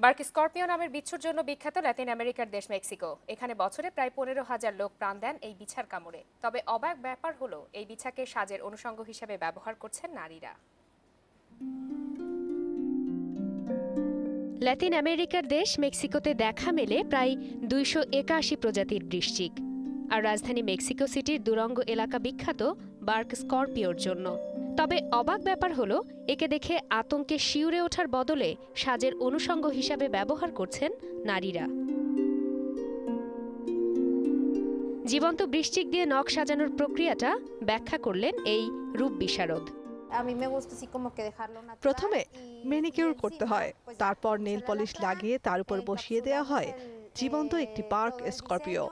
Bark Scorpio নামের বিচ্ছুর জন্য বিখ্যাত লাতিন আমেরিকার দেশ মেক্সিকো। এখানে বছরে প্রায় 15,000 লোক প্রাণ দেন এই বিছার কামড়ে। তবে অবাক ব্যাপার হলো, এই বিছাকে সাজের অনুষঙ্গ হিসেবে ব্যবহার করছেন নারীরা। লাতিন আমেরিকার দেশ মেক্সিকোতে দেখা মেলে প্রায় 281 প্রজাতির বৃশ্চিক। আর রাজধানী মেক্সিকো সিটির দুরঙ্গ এলাকা বিখ্যাত বার্ক স্করপিওর জন্য। তবে অবাক ব্যাপার হলো, একে দেখে আতঙ্কে শিউরে ওঠার বদলে সাজের অনুষঙ্গ হিসাবে ব্যবহার করছেন নারীরা। জীবন্ত বৃশ্চিক দিয়ে নখ সাজানোর প্রক্রিয়াটা ব্যাখ্যা করলেন এই রূপ বিশারদ। প্রথমে ম্যানিকিউর করতে হয়, তারপর নেল পলিশ লাগিয়ে তার উপর বসিয়ে দেওয়া হয় জীবন্ত একটি বার্ক স্করপিও।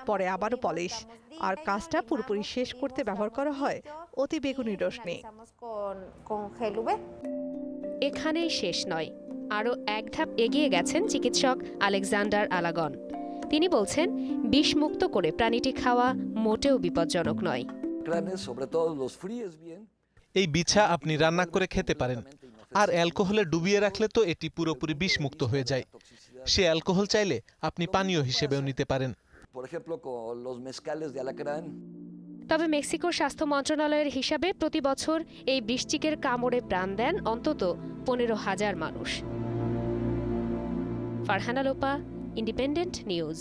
পরে আবারও পলিশ, আর কাজটা পুরোপুরি শেষ করতে ব্যবহার করা হয় অতি বেগুনি রশ্মি। এখানেই শেষ নয়, আরও এক ধাপ এগিয়ে গেছেন চিকিৎসক আলেকজান্ডার আলাগন। তিনি বলছেন, বিষমুক্ত করে প্রাণীটি খাওয়া মোটেও বিপজ্জনক নয়। এই বিছা আপনি রান্না করে খেতে পারেন, আর অ্যালকোহলে ডুবিয়ে রাখলে তো এটি পুরোপুরি বিষমুক্ত হয়ে যায়। সে অ্যালকোহল চাইলে আপনি পানীয় হিসেবেও নিতে পারেন। তবে মেক্সিকোর স্বাস্থ্য মন্ত্রণালয়ের হিসাবে প্রতি বছর এই বৃশ্চিকের কামড়ে প্রাণ দেন অন্তত 15,000 মানুষ। Farhana Lopa, independent news.